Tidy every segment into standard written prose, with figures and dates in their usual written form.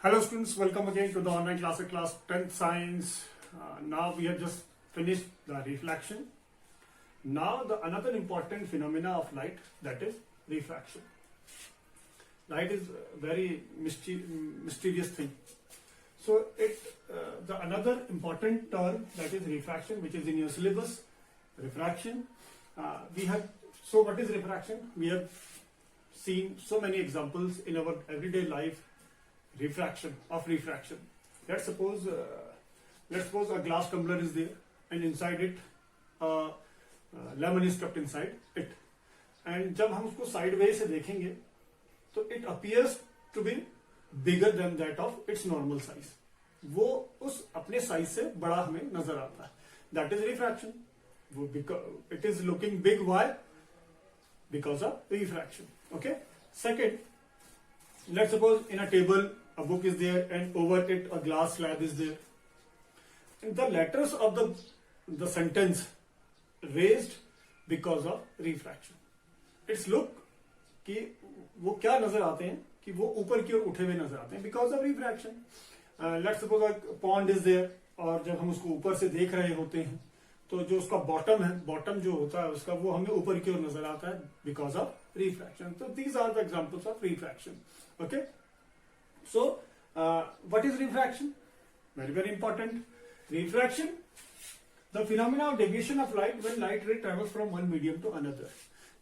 Hello students, welcome again to the online class at class 10th science. Now we have just finished the reflection. Now another important phenomena of light, that is refraction. Light is a very mysterious thing. So the another important term, that is refraction, which is in your syllabus, refraction. So what is refraction? We have seen so many examples in our everyday life. Refraction. Let's suppose a glass tumbler is there, and inside it lemon is kept inside it. And जब हम उसको sideways से देखेंगे, तो it appears to be bigger than that of its normal size. वो उस अपने size से बड़ा हमें नजर आता है. That is refraction. It is looking big. Why? Because of refraction. Okay. Second, let's suppose in a table a book is there, and over it a glass slab is there. And the letters of the sentence raised because of refraction. It's look कि वो क्या नजर आते हैं कि वो ऊपर की ओर उठे हुए नजर आते हैं because of refraction. Let's suppose a pond is there, और जब हम उसको ऊपर से देख रहे होते हैं तो जो उसका बॉटम जो होता है उसका वो हमें ऊपर की ओर नजर आता है because of refraction. So these are the examples of refraction. Okay. So, what is refraction? Very, very important. Refraction, the phenomena of deviation of light when light ray travels from one medium to another.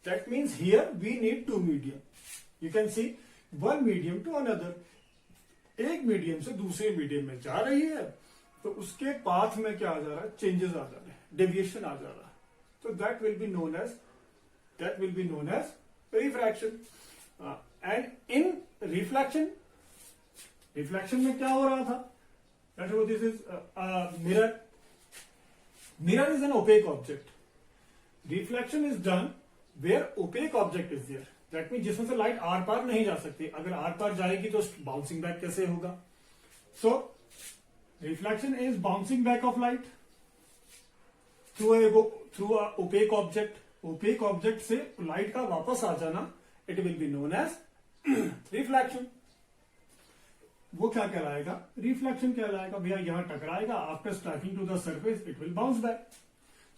That means here we need two medium. You can see one medium to another. एक medium से दूसरे medium में जा रही है, तो उसके path में क्या आ जा रहा है? चेंजेस आ जा रहे हैं, डेविएशन आ जा रहा है. So that will be known as refraction. And in reflection में क्या हो रहा था? That is, this is a mirror. Mirror is an opaque object. Reflection is done where opaque object is there. That means जिसमें से light are पार नहीं जा सकती. अगर आर पार जाएगी तो बाउंसिंग बैक कैसे होगा? So reflection is bouncing back of light through a opaque object. Opaque object से लाइट का वापस आ जाना, it will be known as reflection. वो क्या कहलाएगा? रिफ्लेक्शन कहलाएगा. भैया यहाँ टकराएगा, after striking to the surface it will bounce back,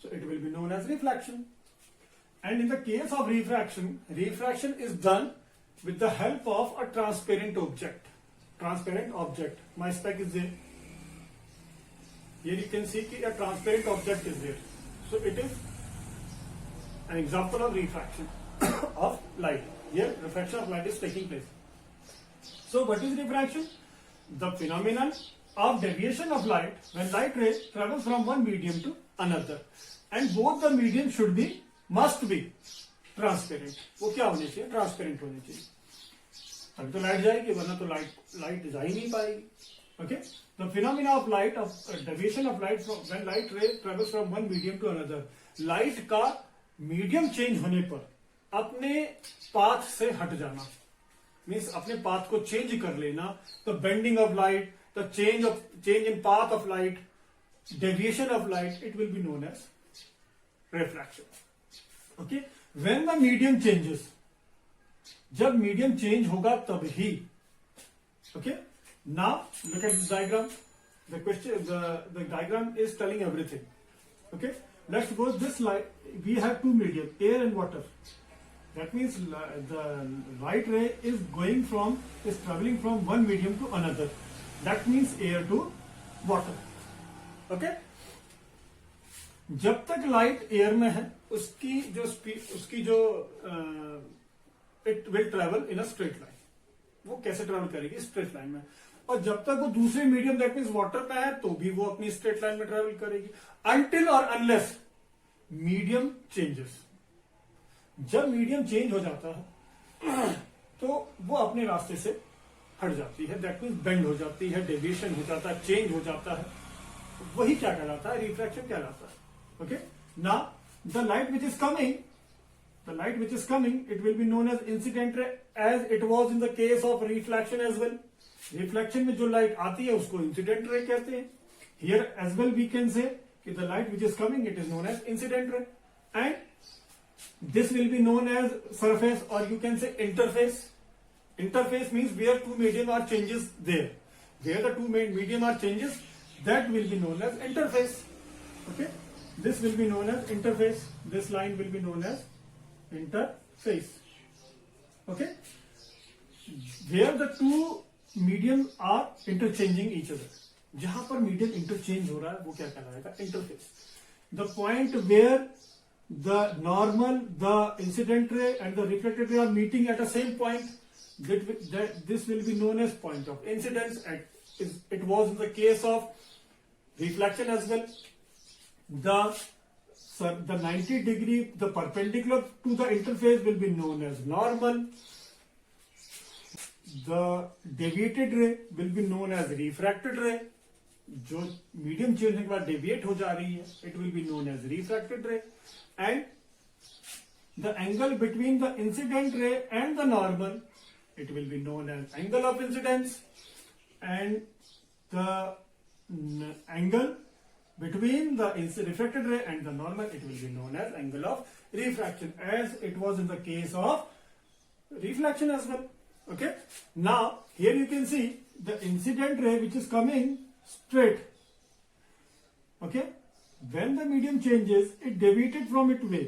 so it will be known as reflection. And in the case of refraction is done with the help of a transparent object. My spec is there. Here you can see कि a transparent object is there, so it is an example of refraction of light. Here refraction of light is taking place. So what is refraction? The phenomenon of deviation of light when light ray travels from one medium to another, and both the medium must be transparent. वो क्या होने चाहिए? Transparent होने चाहिए, तभी तो light जाएगी, वरना तो लाइट जा ही नहीं पाएगी. Okay, the phenomena of deviation of light when light ray travels from one medium to another. Light का मीडियम चेंज होने पर अपने पाथ से हट जाना, मीन्स अपने पाथ को चेंज कर लेना. The bending of light, the change in path of light, deviation of light, it will be known as refraction. Okay, when the medium changes, जब मीडियम चेंज होगा तब ही. Okay, now look at this diagram. The diagram is telling everything. Okay, let's suppose this light, we have two medium, air and water. That means the light ray is traveling from one medium to another. That means air to water. Okay. जब तक light air में है, उसकी जो it will travel in a straight line. वो कैसे travel करेगी? Straight line में. और जब तक वो दूसरे मीडियम दैट मीन्स वाटर में है तो भी वो अपनी स्ट्रेट लाइन में ट्रेवल करेगी, अनटिल और अनलेस मीडियम चेंजेस. जब मीडियम चेंज हो जाता है तो वो अपने रास्ते से हट जाती है. दैट मीन्स बेंड हो जाती है, डेविएशन हो जाता है, चेंज हो जाता है. वही क्या कहलाता है? रिफ्रैक्शन कहलाता है. Okay, now the light which is coming, it will be known as incident ray, as it was in the case of reflection as well. Reflection में जो लाइट आती है उसको इंसिडेंट रे कहते हैं. Here as well we can say the light which is coming, it is known as incident ray, and this will be known as surface, or you can say interface. Interface means where two medium are changes there. where the two main medium are changes, that will be known as interface. Okay, this will be known as interface. This line will be known as interface. Okay, where the two medium are interchanging each other. जहां पर medium interchange हो रहा है वो क्या कहलाएगा? Interface. The point where the normal, the incident ray and the reflected ray are meeting at the same point, this will be known as point of incidence. It was in the case of reflection as well. The 90 degree, the perpendicular to the interface will be known as normal. The deviated ray will be known as refracted ray. जो medium change होने के बाद deviate हो जा रही है, it will be known as refracted ray. And the angle between the incident ray and the normal, it will be known as angle of incidence. And the angle between the refracted ray and the normal, it will be known as angle of refraction, as it was in the case of reflection as well. Okay, now here you can see the incident ray which is coming straight. Okay, when the medium changes, it deviated from its way,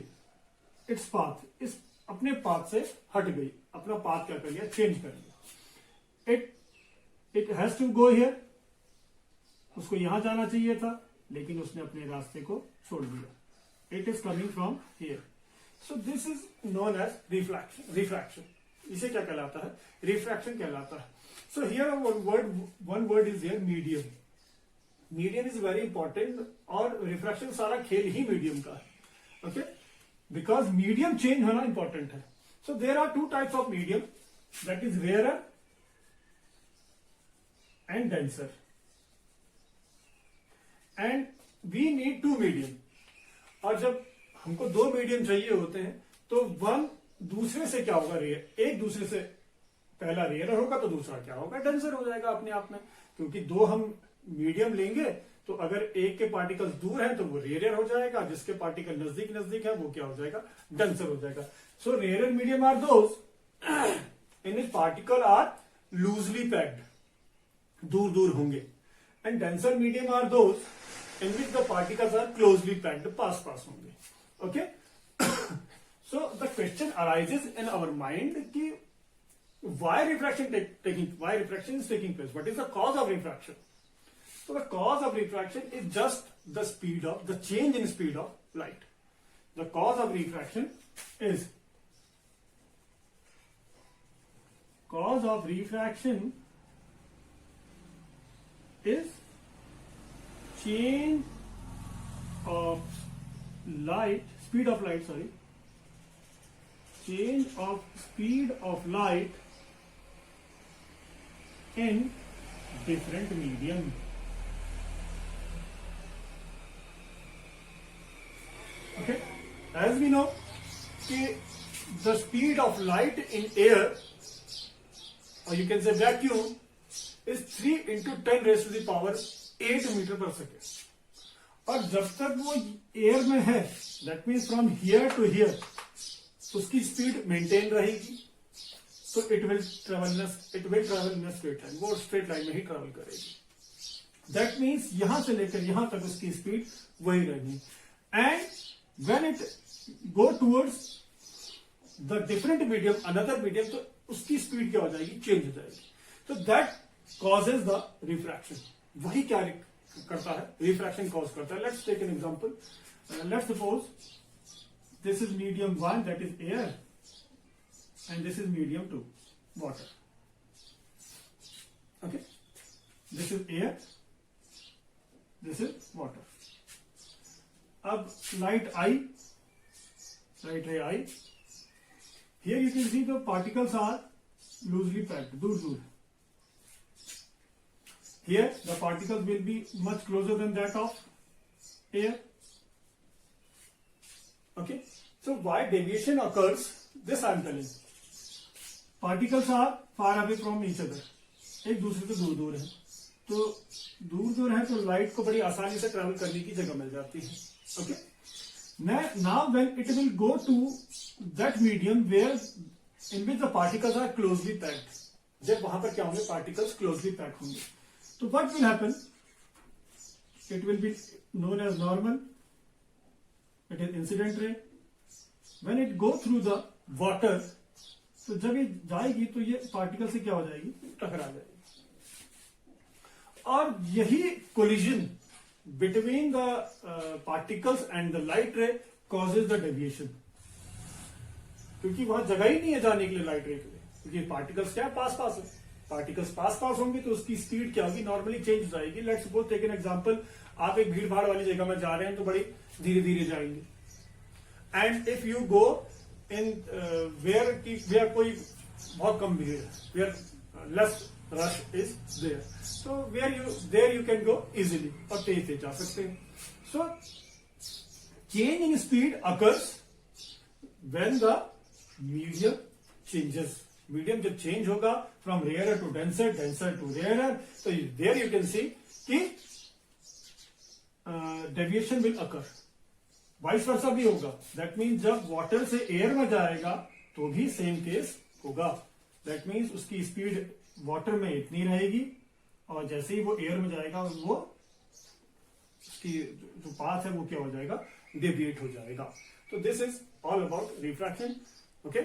its path, इस अपने path से हट गई, अपना path क्या कर लिया? Change कर लिया. It has to go here. उसको यहां जाना चाहिए था, लेकिन उसने अपने रास्ते को छोड़ दिया. It is coming from here. So this is known as refraction. इसे क्या कहलाता है? Refraction कहलाता है. So here one word is here, medium. Medium is very important, और refraction सारा खेल ही medium का है. Okay, because medium change होना important है. So there are two types of medium, that is rarer and denser. And we need two medium. और जब हमको दो मीडियम चाहिए होते हैं तो वन दूसरे से क्या होगा? रेयर. एक दूसरे से पहला रेयर होगा तो दूसरा क्या होगा? डेंसर हो जाएगा अपने आप में. क्योंकि दो हम मीडियम लेंगे तो अगर एक के पार्टिकल्स दूर हैं तो वो रेयर हो जाएगा, जिसके पार्टिकल नजदीक नजदीक है वो क्या हो जाएगा? डेंसर हो जाएगा. So rare medium are those in which particle are loosely packed, दूर दूर होंगे. And denser medium are those in which the particles are closely packed, पास पास होंगे. Okay, so the question arises in our mind कि why refraction is taking place? What is the cause of refraction? So the cause of refraction is just the change in speed of light. The cause of refraction is change of speed of light, change of speed of light in different medium. Okay, as we know, the speed of light in air, or you can say vacuum, is 3 into 10 raised to the power 8 meter per second. और जब तक वो air में है, that means from here to here, उसकी speed maintain रहेगी. तो it will travel in a straight line. वो स्ट्रेट लाइन में ही ट्रेवल करेगी. That means यहां से लेकर यहां तक उसकी स्पीड वही रहेगी. And when it go towards the different medium, another medium, तो उसकी स्पीड क्या हो जाएगी? चेंज हो जाएगी. तो that causes the refraction. वही क्या करता है? रिफ्रैक्शन कॉज करता है. Let's take an example. Let's suppose this is medium 1, that is air, and this is medium 2, water. Okay, this is air, this is water. अब light ray I. Here you can see the particles are loosely packed, दूर. Here the particles will be much closer than that of air. Okay, so why deviation occurs? This I am telling. Particles are far away from each other. एक दूसरे से दूर है, तो दूर है तो लाइट को बड़ी आसानी से ट्रेवल करने की जगह मिल जाती है. Okay, now when it will go to that medium where in which the particles are closely packed, जब वहां पर क्या होंगे? पार्टिकल्स क्लोजली पैक्ड होंगे. तो what will happen? It will be known as normal. It is incident ray. When it go through the water, तो जब ये जाएगी तो ये पार्टिकल से क्या हो जाएगी, टकरा जाएगी. और यही collision between the particles and the light रे कॉजेज द डेविएशन. क्योंकि वहां जगह ही नहीं है जाने के लिए लाइट रे के लिए, क्योंकि पार्टिकल्स क्या पास पास है. पार्टिकल्स पास पास होंगे तो उसकी स्पीड क्या होगी, नॉर्मली चेंज हो जाएगी. Let's suppose take an example, आप एक भीड़ भाड़ वाली जगह में जा रहे हैं तो बड़ी धीरे धीरे जाएंगे. And if you go in where कोई बहुत कम भीड़ है, where less rush is there, so there you can go easily, और तेज तेज जा सकते हैं. So change in speed occurs when the medium changes. Medium जब change होगा from rarer to denser, denser to rarer, so there you can see कि deviation will occur. Vice versa भी होगा. That means जब water से air में जाएगा तो भी same case होगा. That means उसकी speed वाटर में इतनी रहेगी और जैसे ही वो एयर में जाएगा वो उसकी जो पाथ है वो क्या हो जाएगा, डेविएट हो जाएगा. तो this is all about refraction. Okay.